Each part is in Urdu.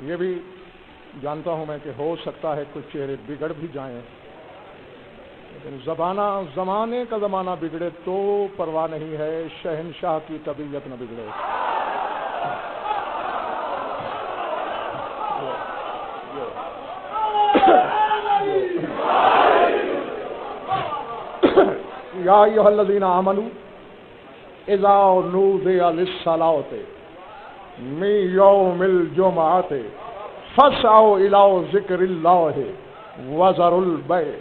یہ بھی جانتا ہوں میں کہ ہو سکتا ہے کچھ چہرے بگڑ بھی جائیں، لیکن زمانے کا زمانہ بگڑے تو پرواہ نہیں ہے، شہنشاہ کی طبیعت نہ بگڑے۔ یا ایھا الذین آمنوا اذا نودی للصلاۃ من یوم الجمعۃ فاسعوا الی ذکر اللہ وذروا البیع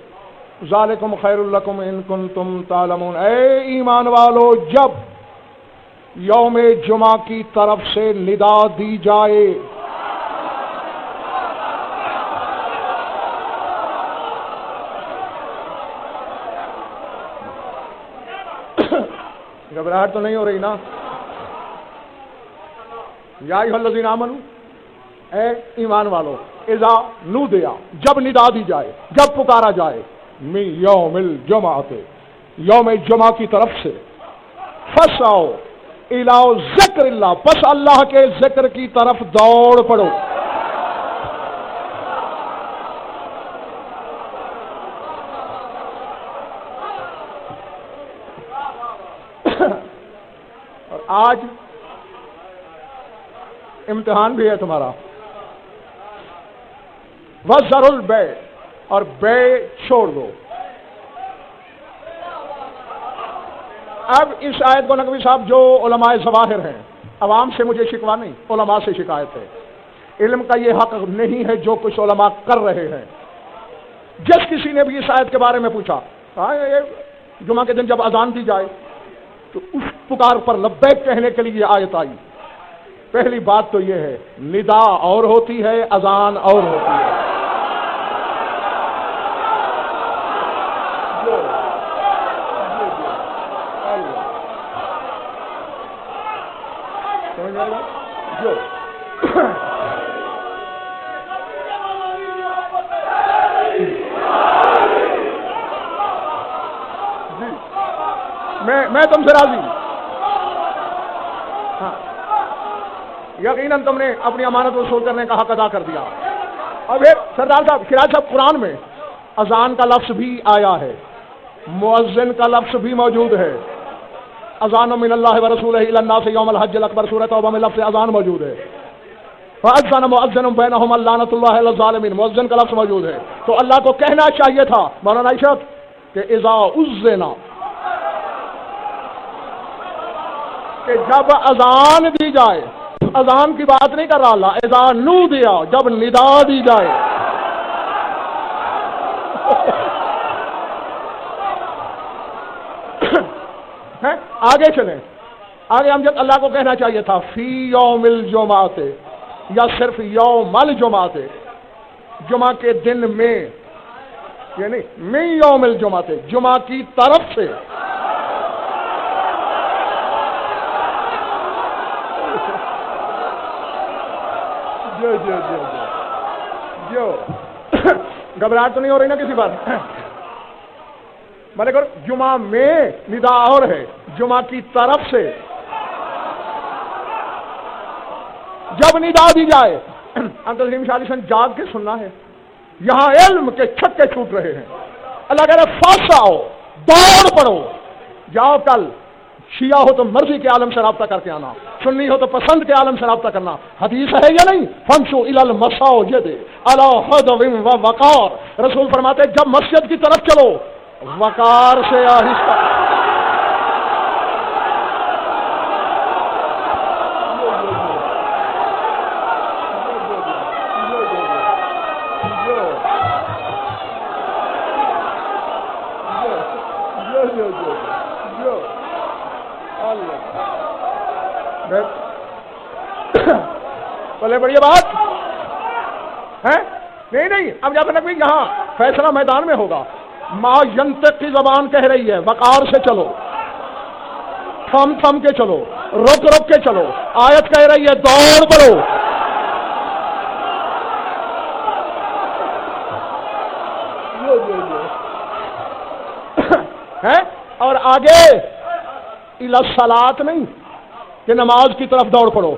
ذالکم خیر لکم ان کنتم تعلمون۔ اے ایمان والو، جب یوم جمعہ کی طرف سے ندا دی جائے گھبراہٹ تو نہیں ہو رہی نا؟ یا ایھا الذین آمنوا، اے ایمان والو، اذا نودیا، جب ندا دی جائے، جب پکارا جائے، من یوم الجمعۃ، یوم جمعہ کی طرف سے، فسعوا الی ذکر اللہ، پس اللہ کے ذکر کی طرف دوڑ پڑو۔ اور آج امتحان بھی ہے تمہارا، وذروا البیع، اور بیع چھوڑ دو۔ اب اس آیت کو نقوی صاحب جو علماء ظواہر ہیں، عوام سے مجھے شکوہ نہیں، علماء سے شکایت ہے، علم کا یہ حق نہیں ہے جو کچھ علماء کر رہے ہیں۔ جس کسی نے بھی اس آیت کے بارے میں پوچھا، جمعہ کے دن جب اذان دی جائے تو اس پکار پر لبیک کہنے کے لیے یہ آیت آئی۔ پہلی بات تو یہ ہے، ندا اور ہوتی ہے، اذان اور ہوتی ہے۔ میں تم سے راضی ہوں، ہاں، یقیناً تم نے اپنی امانت وصول کرنے کا حق ادا کر دیا۔ اور پھر سردار صاحب، شیراز صاحب، قرآن میں اذان کا لفظ بھی آیا ہے، مؤذن کا لفظ بھی موجود ہے، اذان من اللہ ورسولہ الی الناس یوم الحج الاکبر، سورۃ توبہ میں لفظ اذان موجود ہے۔ فاذن مؤذن بینہم لعنۃ اللہ علی الظالمین، مؤذن کا لفظ موجود ہے۔ تو اللہ کو کہنا چاہیے تھا مولانا عائشہ کہ اذا اذن، کہ جب اذان دی جائے، اذان کی بات نہیں کر رہا اللہ، اذا نودیا، جب ندا دی جائے۔ آگے چلیں، آگے ہم جب اللہ کو کہنا چاہیے تھا فی یوم الجمعہ، یا صرف یوم الجمعہ، جمعہ کے دن میں، یعنی من یوم الجمعہ، جمعہ کی طرف سے۔ جو گھبراہٹ تو نہیں ہو رہی نا کسی بات؟ میں نے کہا جمعہ میں ندا اور ہے، جمعہ کی طرف سے جب ندا دی جائے۔ تسلیم شاہ حسین جاگ کے سننا ہے، یہاں علم کے چھکے چھوٹ رہے ہیں۔ اللہ کہہ رہے فاسعوا، دوڑ پڑو، جاؤ کل شیعہ ہو تو مرضی کے عالم سے رابطہ کر کے آنا، سنی ہو تو پسند کے عالم سے رابطہ کرنا۔ حدیث ہے یا نہیں؟ فمشوا الی المساجد علی حدو ووقار، رسول فرماتے جب مسجد کی طرف چلو وقار سے آہستہ۔ بولے بڑی بات ہے؟ نہیں، اب جب تک بھی یہاں فیصلہ میدان میں ہوگا۔ ما ینطق کی زبان کہہ رہی ہے وقار سے چلو، تھم تھم کے چلو، رک رک کے چلو۔ آیت کہہ رہی ہے دوڑ پڑو۔ ہے اور آگے الی الصلاۃ نہیں کہ نماز کی طرف دوڑ پڑو،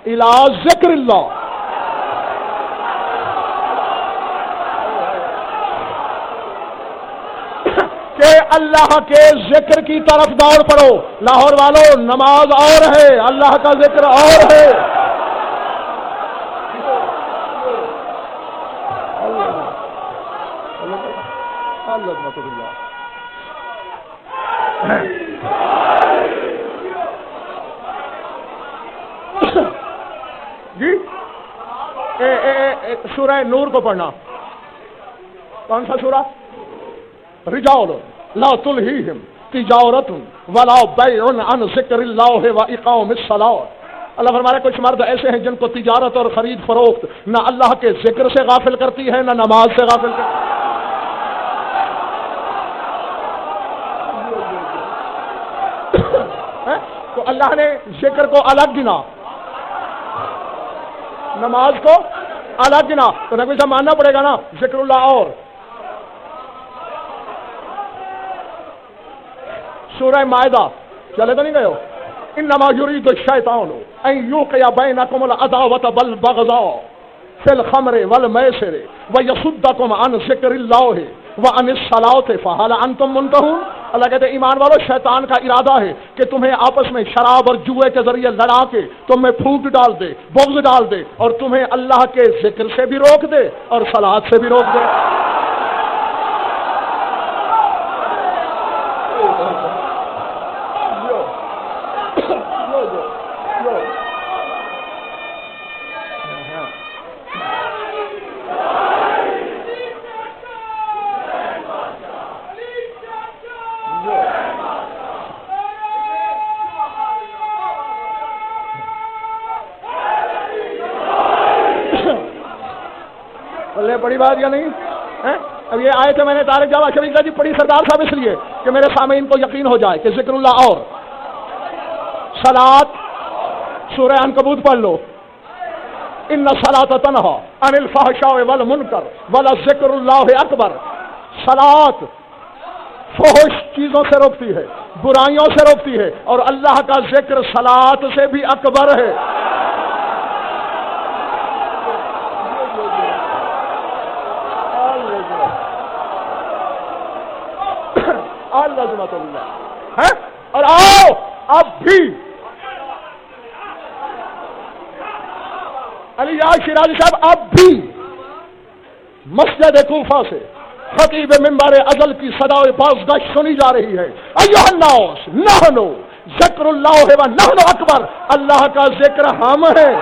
الی ذکر اللہ، ارے اللہ کے ذکر کی طرف دوڑ پڑو لاہور والوں، نماز اور ہے، اللہ کا ذکر اور ہے۔ جی سورہ نور کو پڑھنا، کون سا سورہ؟ رجال لا تلہیہم تجارت ولا بیع عن ذکر اللہ واقام الصلاۃ۔ اللہ فرمایا کچھ مرد ایسے ہیں جن کو تجارت اور خرید فروخت نہ اللہ کے ذکر سے غافل کرتی ہے نہ نماز سے غافل کرتی ہے۔ تو اللہ نے ذکر کو الگ گنا، نماز کو الگ گنا، تو نبی صاحب ماننا پڑے گا نا ذکر اللہ اور۔ سورہ مائدہ چلے تو نہیں گئے ہو؟ انما یرید الشیطان ان یوقع بینکم العداوۃ والبغضاء فی الخمر والمیسر ویصدکم عن ذکر اللہ وعن الصلاۃ فہل انتم منتہون۔ اللہ کہتے ہیں ایمان والو، شیطان کا ارادہ ہے کہ تمہیں آپس میں شراب اور جوئے کے ذریعے لڑا کے تم میں پھوٹ ڈال دے، بغض ڈال دے، اور تمہیں اللہ کے ذکر سے بھی روک دے اور صلاۃ سے بھی روک دے۔ بڑی بات یا نہیں؟ اب یہ آئے تھے میں نے طارق جاوا شریف جی پڑھی سردار صاحب اس لیے کہ میرے سامعین کو یقین ہو جائے کہ ذکر اللہ اور صلاۃ۔ سورہ عنکبوت پڑھ لو، ان الصلاۃ تنہی عن الفحشاء والمنکر ولذکر اللہ اکبر۔ صلاۃ فحش چیزوں سے روکتی ہے، برائیوں سے روکتی ہے، اور اللہ کا ذکر صلاۃ سے بھی اکبر ہے۔ ہے اور آؤ اب بھی علی یار شیرازی صاحب اب بھی مسجد کوفہ سے خطیب منبر ازل کی صدائے بازگشت سنی جا رہی ہے، ایھا الناس نحن ذکر اللہ و نحن اکبر، اللہ کا ذکر ہم ہے۔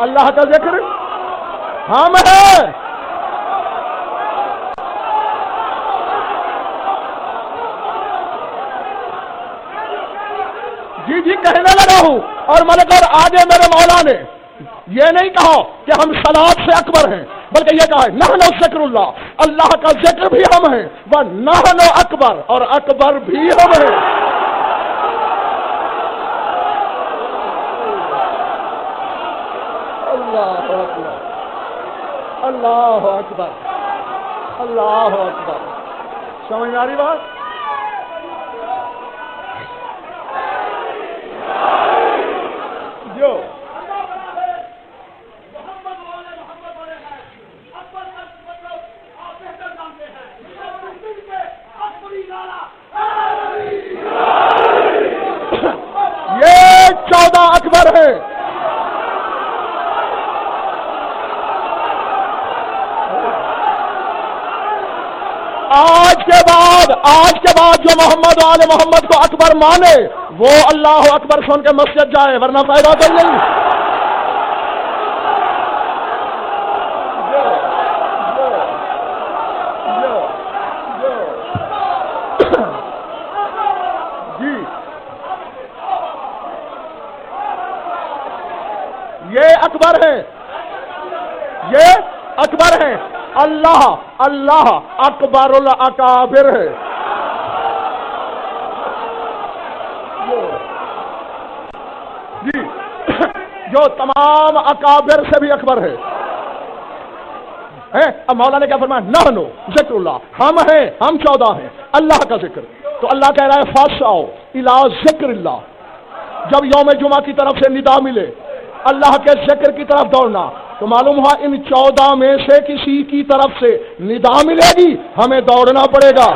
اللہ کا ذکر ہم ہے۔ جی جی کہنے لگا ہوں، اور ملک اور آگے میرے مولا نے یہ نہیں کہا کہ ہم صلاۃ سے اکبر ہیں، بلکہ یہ کہا ہے نحن ذکر اللہ، اللہ کا ذکر بھی ہم ہیں، وہ نحن اکبر، اور اکبر بھی ہم ہیں۔ اللہ اکبر، اللہ اکبر۔ سمجھ میں آ رہی بات؟ جو یہ 14 اکبر ہے۔ آج کے بعد جو محمد و آل محمد کو اکبر مانے وہ اللہ اکبر سن کے مسجد جائے، ورنہ فائدہ تو نہیں۔ جی یہ اکبر ہے، یہ اکبر ہے، اللہ اللہ اکبر الاکابر ہے۔ جی جو تمام اکابر سے بھی اکبر ہے، ہے. اب مولا نے کیا فرمایا؟ نحنو ذکر اللہ، ہم ہیں، ہم 14 ہیں اللہ کا ذکر. تو اللہ کہہ رہا ہے فاسعوا الی ذکر اللہ. جب یوم جمعہ کی طرف سے ندا ملے اللہ کے ذکر کی طرف دوڑنا، تو معلوم ہوا ان 14 میں سے کسی کی طرف سے ندا ملے گی، ہمیں دوڑنا پڑے گا.